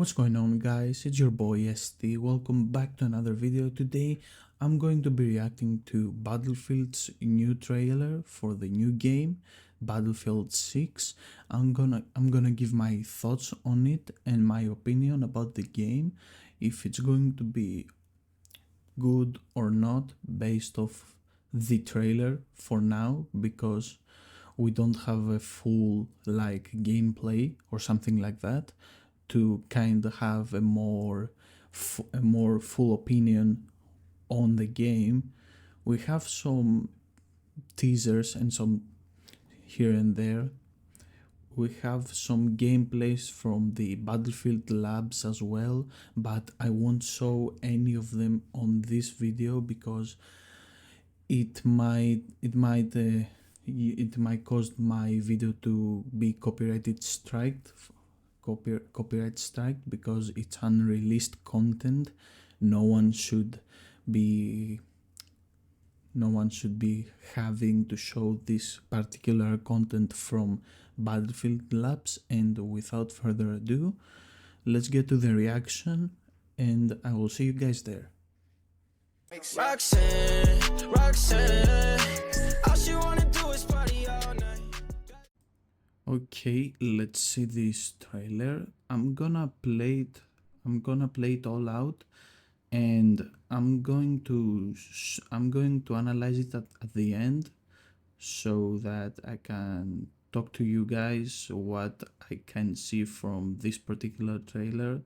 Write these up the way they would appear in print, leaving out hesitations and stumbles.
What's going on, guys? It's your boy ST. Welcome back to another video. Today I'm going to be reacting to Battlefield's new trailer for the new game Battlefield 6. I'm gonna give my thoughts on it and my opinion about the game, if it's going to be good or not based off the trailer for now, because we don't have a full gameplay or something like that to kind of have a more full opinion on the game. We have some teasers and some here and there. We have some gameplays from the Battlefield labs as well, but I won't show any of them on this video because it might cause my video to be copyright striked because it's unreleased content. No one should be having to show this particular content from Battlefield labs. And without further ado, let's get to the reaction and I will see you guys there. Roxanne, all she wanna do is party all night. Okay, let's see this trailer. I'm gonna play it all out, and I'm going to analyze it at the end, so that I can talk to you guys what I can see from this particular trailer,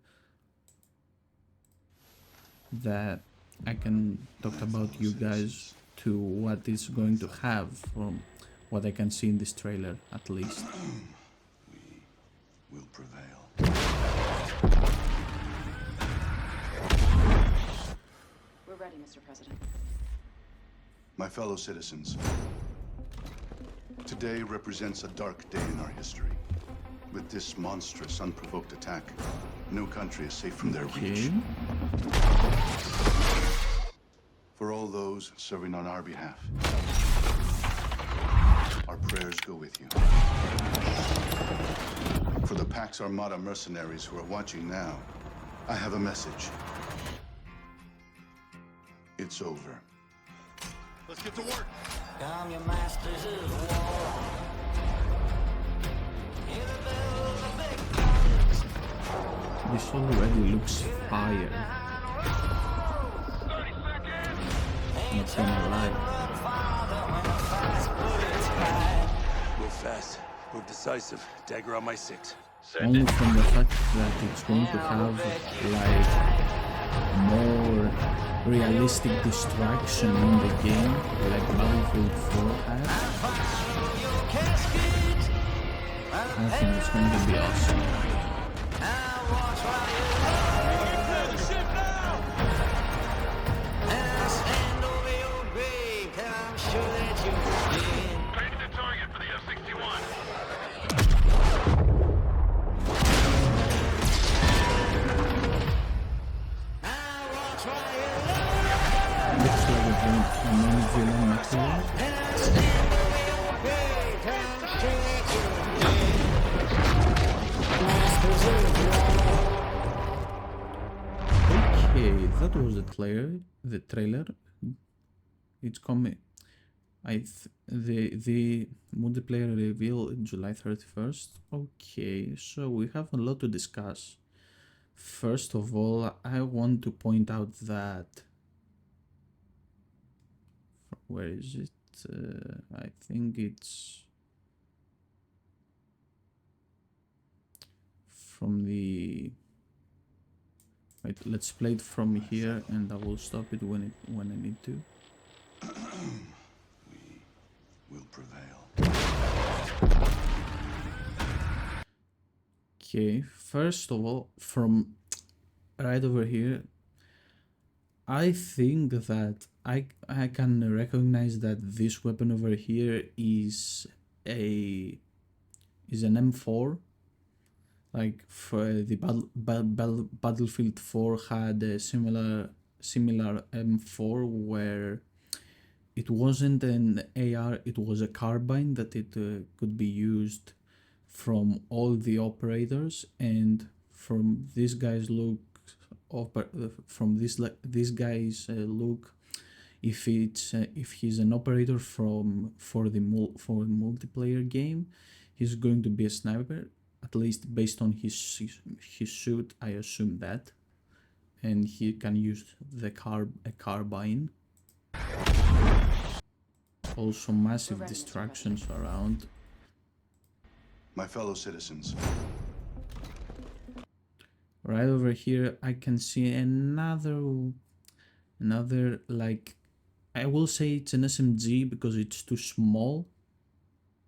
that I can talk about you guys to what is going to have from what I can see in this trailer, at least. We will prevail. We're ready, Mr. President. My fellow citizens, today represents a dark day in our history. With this monstrous, unprovoked attack, no country is safe from their reach. For all those serving on our behalf, our prayers go with you. For the Pax Armada mercenaries who are watching now, I have a message. It's over. Let's get to work. I'm your masters of war. This already looks fire. Not gonna lie. Move fast. Move decisive. Dagger on my 6. Only from the fact that it's going to have more realistic distraction in the game, like Battlefield 4 has. I think it's going to be awesome. Looks like a main villain material. Okay, that was the trailer. It's coming. The multiplayer reveal July 31st. Okay, so we have a lot to discuss. First of all, I want to point out that, where is it? I think it's from the, wait, let's play it from here and I will stop it when I need to. We will prevail. Okay, first of all, from right over here, I think that I can recognize that this weapon over here is an M4. Like, for the Battlefield 4 had a similar M4 where it wasn't an AR, it was a carbine that it could be used from all the operators, and from this guy's look, from this guy's look, if he's an operator for the multiplayer game, he's going to be a sniper, at least based on his suit. I assume that, and he can use a carbine. Also, massive distractions around. My fellow citizens, Right over here, I can see another like, I will say it's an SMG because it's too small,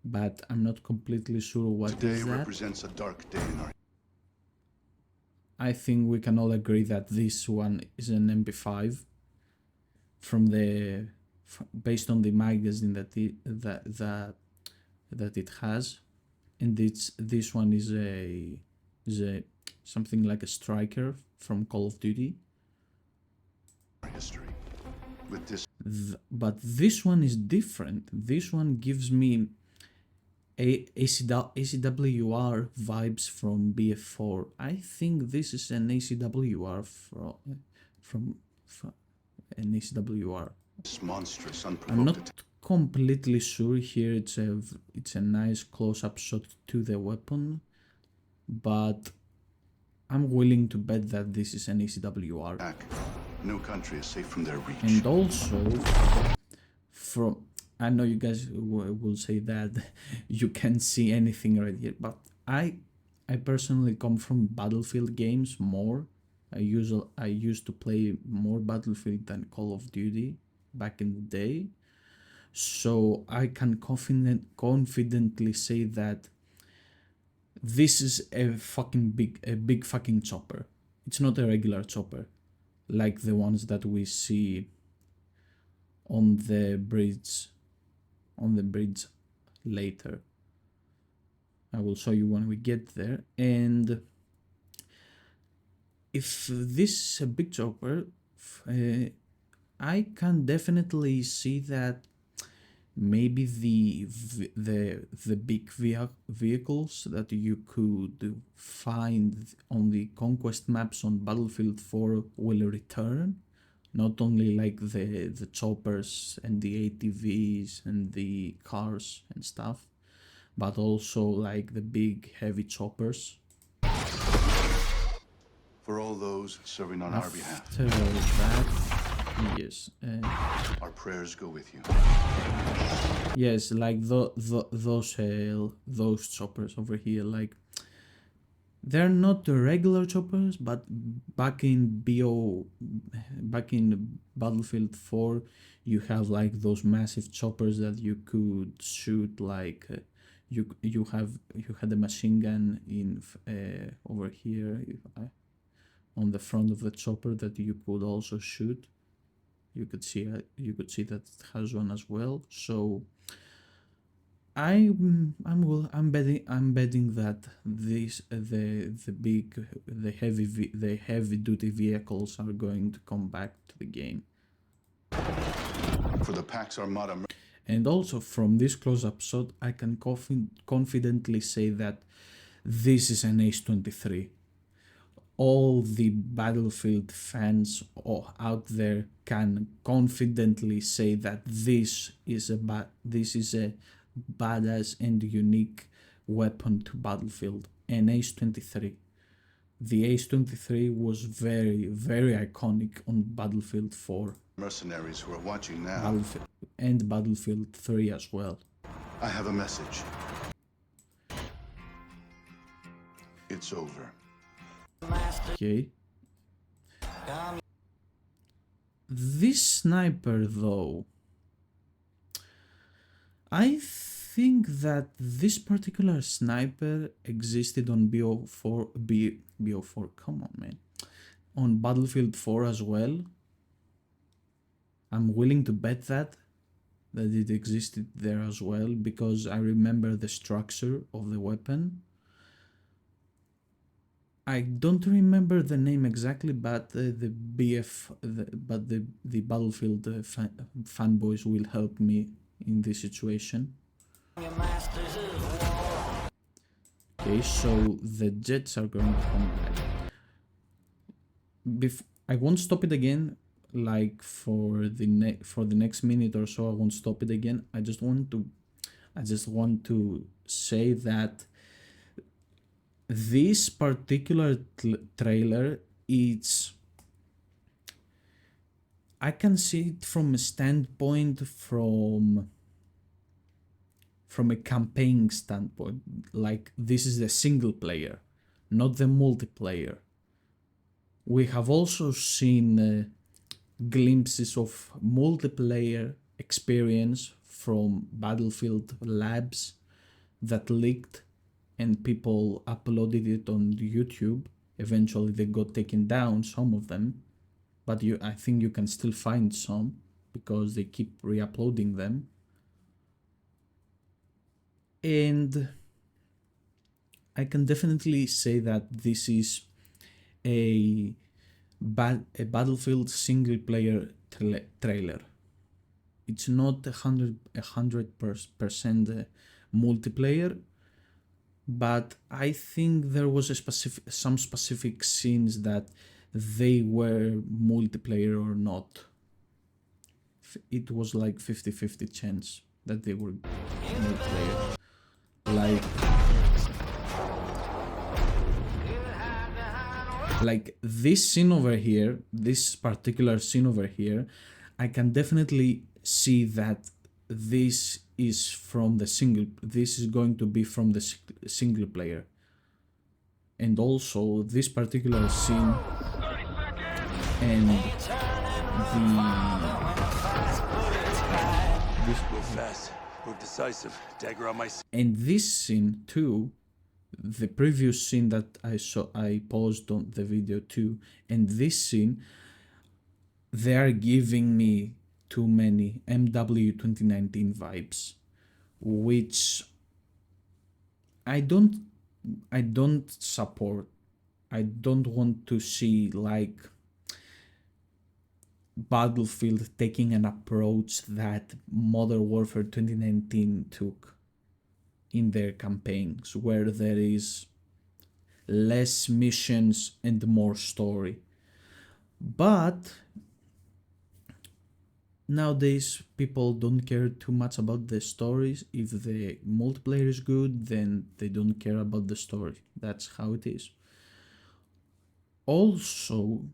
but I'm not completely sure what today is that. represents a dark day in our I think we can all agree that this one is an MP5 from based on the magazine that it has, and this one is a something like a striker from Call of Duty. history. With this But this one is different. This one gives me ACWR vibes from BF4. I think this is an ACWR from an ACWR. this monstrous, I'm unprovoked not attack. completely sure here. It's a nice close-up shot to the weapon, but I'm willing to bet that this is an ACWR. No country is safe from their reach. And also, I know you guys will say that you can't see anything right here, but I personally come from Battlefield games more. I used to play more Battlefield than Call of Duty back in the day, so I can confidently say that this is a big fucking chopper. It's not a regular chopper like the ones that we see on the bridge later. I will show you when we get there. And if this is a big chopper, I can definitely see that maybe the big vehicles that you could find on the conquest maps on Battlefield 4 will return. Not only like the choppers and the ATVs and the cars and stuff, but also like the big heavy choppers. For all those serving on our behalf, After that, yes, our prayers go with you. yes, like those choppers over here, like they're not the regular choppers, but back in Battlefield 4, you have like those massive choppers that you could shoot. Like you had a machine gun in over here on the front of the chopper that you could also shoot. You could see that it has one as well. So I'm betting that the heavy duty vehicles are going to come back to the game. For the Pax Armada, And also from this close-up shot, I can confidently say that this is an Ace-23. All the Battlefield fans out there can confidently say that this is a badass and unique weapon to Battlefield, an Ace-23. The Ace-23 was very, very iconic on Battlefield 4 mercenaries who are watching now, and Battlefield 3 as well. I have a message. It's over. Okay. This sniper though, I think that this particular sniper existed on BO4, come on man, on Battlefield 4 as well. I'm willing to bet that it existed there as well, because I remember the structure of the weapon. I don't remember the name exactly, but the Battlefield fanboys will help me in this situation. Okay, so the jets are going to come back. I won't stop it again. Like for the next minute or so, I won't stop it again. I just want to say that this particular trailer, I can see it from a standpoint from a campaign standpoint. Like, this is the single player, not the multiplayer. We have also seen glimpses of multiplayer experience from Battlefield Labs that leaked and people uploaded it on YouTube. Eventually they got taken down, some of them, but I think you can still find some because they keep re-uploading them. And I can definitely say that this is a Battlefield single player trailer. It's not 100% multiplayer, but I think there was some specific scenes that they were multiplayer or not. It was like 50-50 chance that they were multiplayer. Like this scene over here, this particular scene over here, I can definitely see that this is going to be from the single player. And also this particular scene and Move fast, move decisive, dagger on my and this scene too, the previous scene that I paused on the video too, and this scene, they are giving me too many MW 2019 vibes, which I don't support. I don't want to see like Battlefield taking an approach that Modern Warfare 2019 took in their campaigns, where there is less missions and more story. But nowadays people don't care too much about the stories. If the multiplayer is good, then they don't care about the story. That's how it is. Also,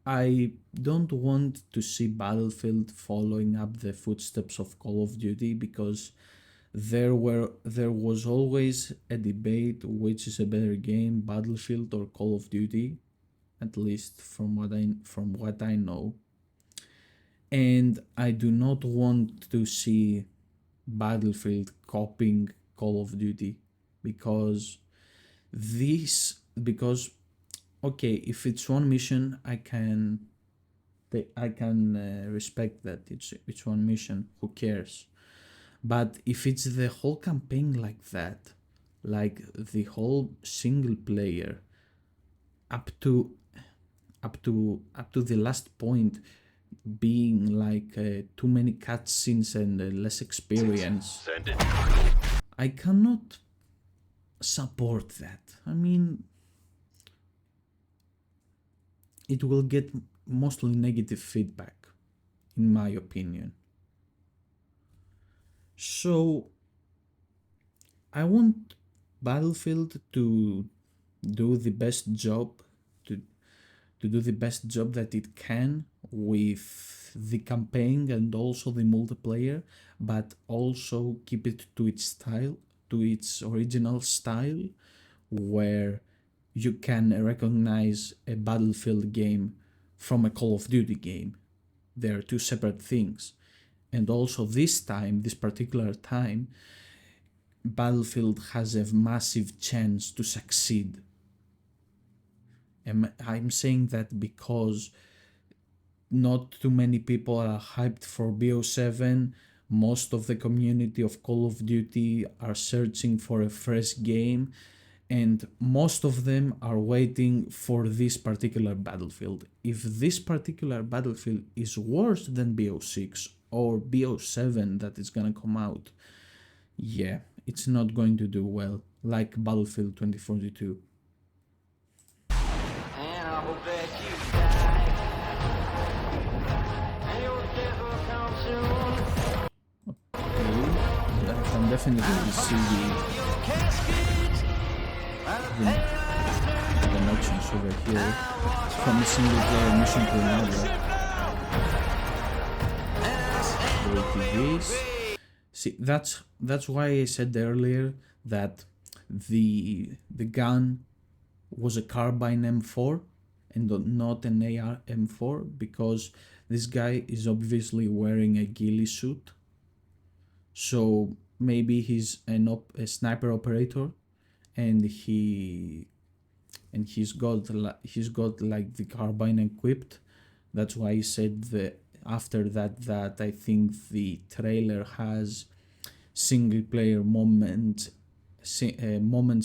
I don't want to see Battlefield following up the footsteps of Call of Duty, because there was always a debate which is a better game, Battlefield or Call of Duty, at least from what I know. And I do not want to see Battlefield copying Call of Duty, because okay, if it's one mission, I can respect that it's one mission, who cares? But if it's the whole campaign like that, like the whole single player up to the last point being like too many cutscenes and less experience, I cannot support that. I mean, it will get mostly negative feedback, in my opinion. So I want Battlefield to do the best job, to do the best job that it can with the campaign and also the multiplayer, but also keep it to its style, to its original style, where you can recognize a Battlefield game from a Call of Duty game. They are two separate things. And also this particular time, Battlefield has a massive chance to succeed. And I'm saying that because not too many people are hyped for BO7. Most of the community of Call of Duty are searching for a fresh game, and most of them are waiting for this particular Battlefield. If this particular Battlefield is worse than BO6 or BO7 that is gonna come out, yeah, it's not going to do well, like Battlefield 2042. And I hope that you die. And your death will come soon. Okay, I can definitely see the connections over here from a single player mission to another. See, that's why I said earlier that the gun was a carbine M4 and not an AR M4, because this guy is obviously wearing a ghillie suit, so maybe he's a sniper operator, and he's got like the carbine equipped. That's why I said that after that I think the trailer has single player moments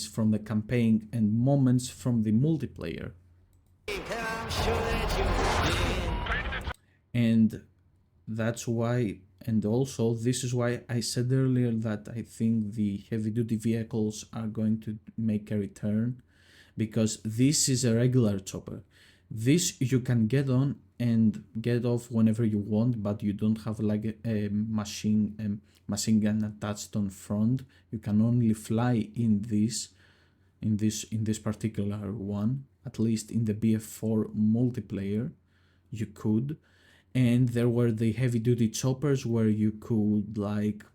from the campaign and moments from the multiplayer. And that's why, and also this is why I said earlier that I think the heavy duty vehicles are going to make a return, because this is a regular chopper. This you can get on and get off whenever you want, but you don't have like a machine gun attached on front. You can only fly in this particular one. At least in the BF4 multiplayer you could. And there were the heavy duty choppers where you could like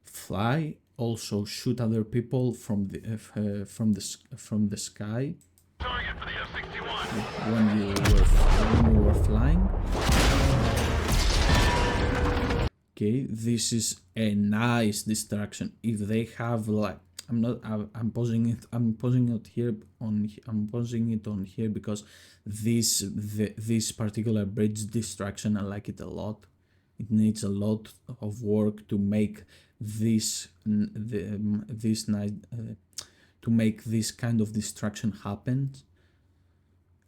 fly, also shoot other people from the sky. Target for the F-61. When you were flying. Okay, this is a nice distraction. If they have like, I'm pausing it on here because this particular bridge distraction, I like it a lot. It needs a lot of work to make this to make this kind of distraction happen.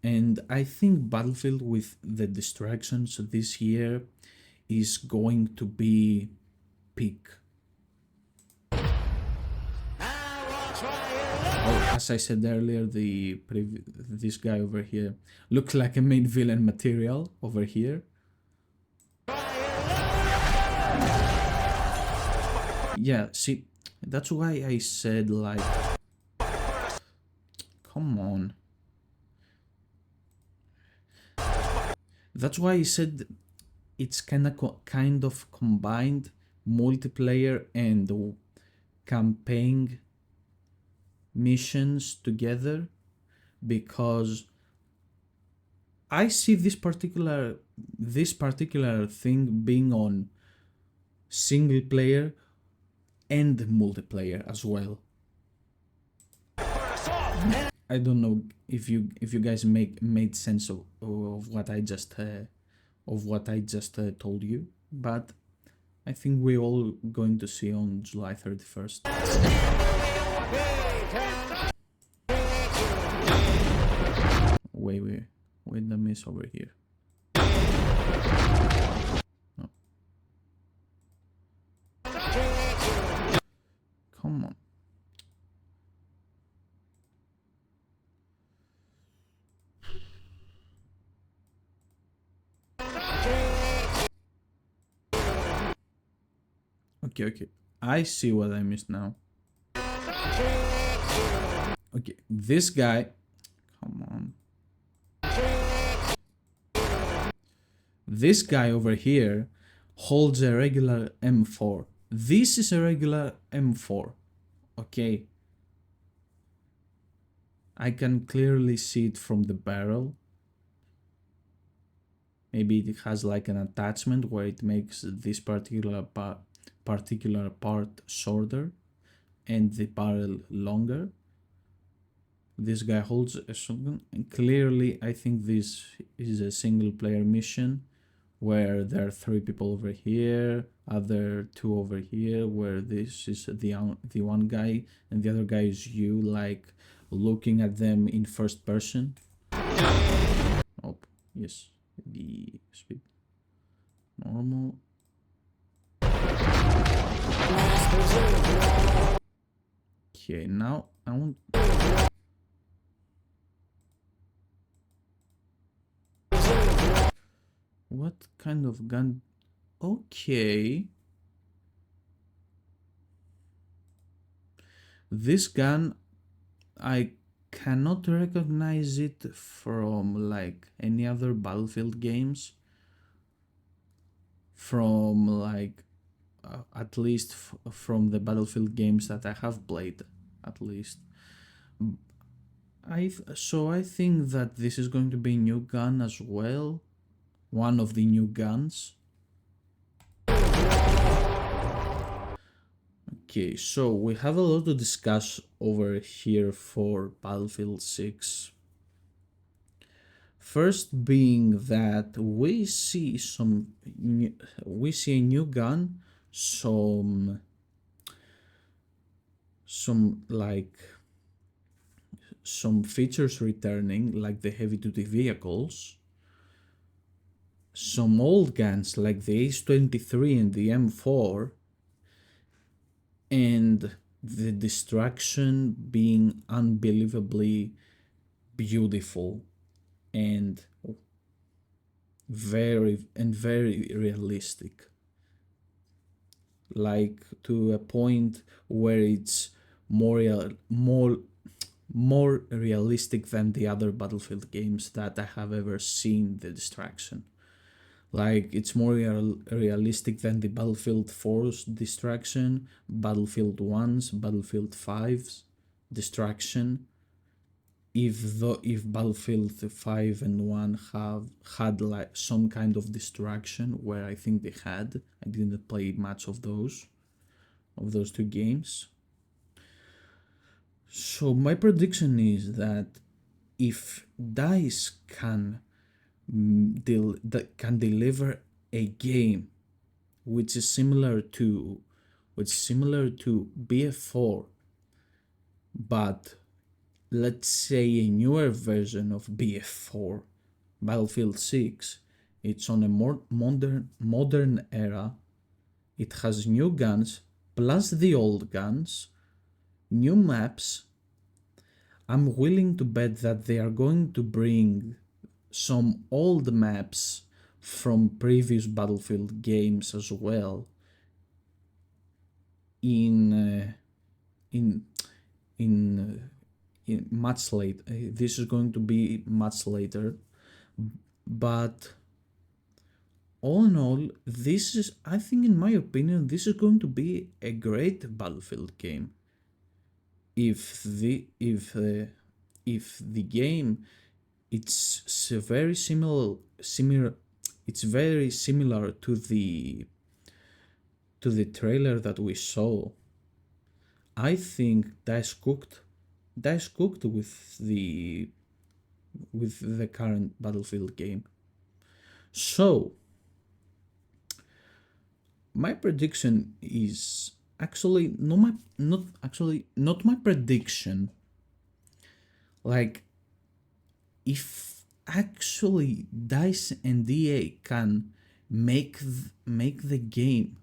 And I think Battlefield with the distractions this year is going to be peak. Oh, as I said earlier, this guy over here looks like a main villain material over here. Yeah, see, that's why I said like, come on. That's why I said it's kind of combined multiplayer and campaign missions together, because I see this particular thing being on single player and multiplayer as well. I don't know if you guys made sense of what I just told you, but I think we're all going to see on July 31st. Wait, the miss over here. No. Come on. Okay. I see what I missed now. Okay, this guy, come on. This guy over here holds a regular M4. This is a regular M4. Okay. I can clearly see it from the barrel. Maybe it has like an attachment where it makes this particular part shorter and the barrel longer. This guy holds a shotgun, and clearly I think this is a single player mission where there are 3 people over here, other 2 over here, where this is the one guy and the other guy is you, like looking at them in first person. Oh, yes, the speed normal. Okay, now I want. What kind of gun? Okay. This gun, I cannot recognize it from like any other Battlefield games. From like at least from the Battlefield games that I have played, at least. So I think that this is going to be a new gun as well. One of the new guns. Okay, so we have a lot to discuss over here for Battlefield 6. First being that we see a new gun, some like some features returning, like the heavy duty vehicles, some old guns like the Ace-23 and the M4, and the destruction being unbelievably beautiful and very realistic, like to a point where it's more realistic than the other Battlefield games that I have ever seen the destruction. Like it's more realistic than the Battlefield 4's destruction, Battlefield 1's, Battlefield 5's destruction. If Battlefield 5 and 1 have had like some kind of destruction, where I think they had, I didn't play much of those two games. So my prediction is that if DICE can deliver a game which is similar to BF4, but let's say a newer version of BF4, Battlefield 6, it's on a more modern era. It has new guns plus the old guns, new maps. I'm willing to bet that they are going to bring some old maps from previous Battlefield games as well in much late. This is going to be much later, but all in all, this is, I think, in my opinion, this is going to be a great Battlefield game. If the game, it's very similar. It's very similar to the trailer that we saw. I think DICE cooked with the current Battlefield game. So my prediction is actually not my prediction. Like, if actually DICE and EA can make the game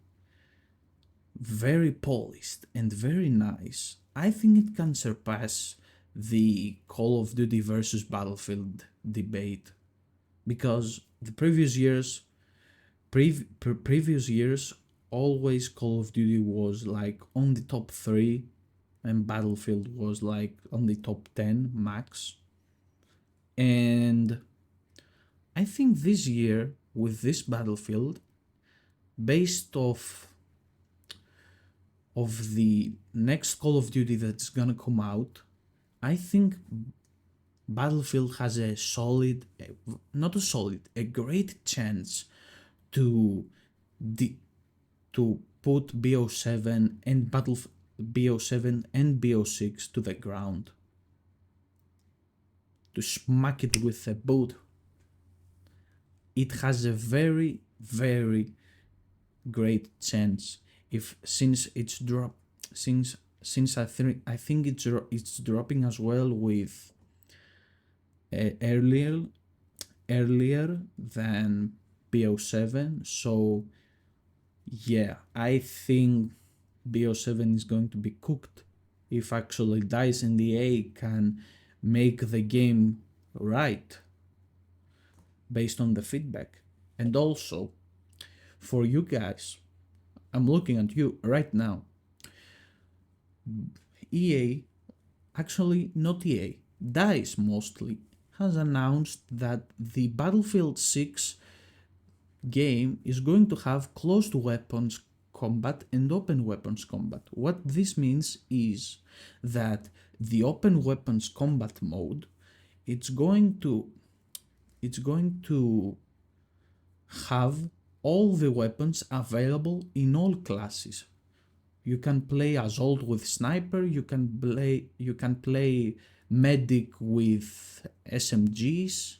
very polished and very nice, I think it can surpass the Call of Duty versus Battlefield debate, because the previous years always Call of Duty was like on the top 3 and Battlefield was like on the top 10 max. And I think this year with this Battlefield, based off of the next Call of Duty that's gonna come out, I think Battlefield has a great chance to put BO7 and BO7 and BO6 to the ground, to smack it with a boot. It has a very great chance. Since I think it's dropping as well with earlier than BO7. So yeah, I think BO7 is going to be cooked if actually DICE and EA can make the game right based on the feedback. And also, for you guys, I'm looking at you right now. EA, actually not EA, DICE mostly, has announced that the Battlefield 6 game is going to have closed weapons combat and open weapons combat. What this means is that the open weapons combat mode, it's going to have all the weapons available in all classes. You can play assault with sniper, you can play medic with SMGs,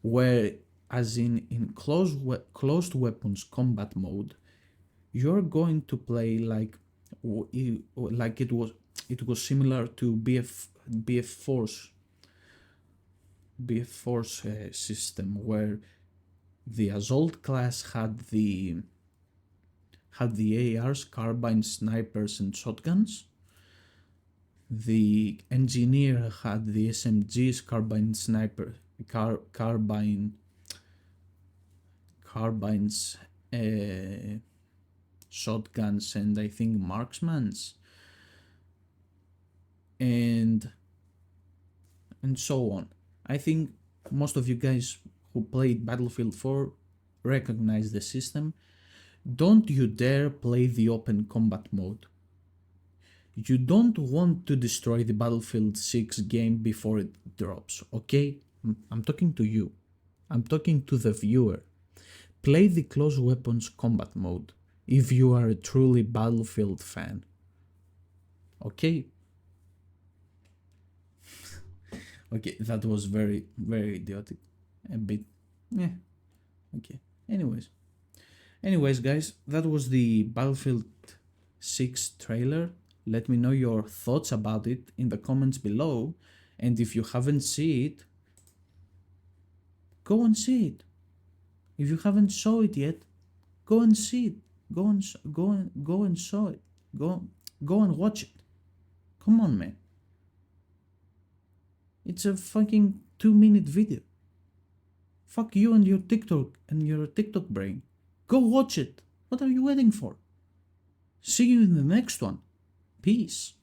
where as in closed weapons combat mode, you're going to play like it was similar to BF Force system, where the assault class had the ARs, carbines, snipers, and shotguns. The engineer had the SMGs, carbine, sniper, carbines, shotguns, and I think marksmans, and so on. I think most of you guys who played Battlefield 4 recognize the system. Don't you dare play the open combat mode. You don't want to destroy the Battlefield 6 game before it drops, okay? I'm talking to you. I'm talking to the viewer. Play the close weapons combat mode if you are a truly Battlefield fan. Okay? Okay, that was very, very idiotic. A bit, yeah, okay. Anyways, guys, that was the Battlefield 6 trailer. Let me know your thoughts about it in the comments below. And if you haven't seen it, go and see it. If you haven't saw it yet, go and see it. Go and saw it. Go and watch it. Come on, man. It's a fucking 2-minute video. Fuck you and your TikTok brain. Go watch it. What are you waiting for? See you in the next one. Peace.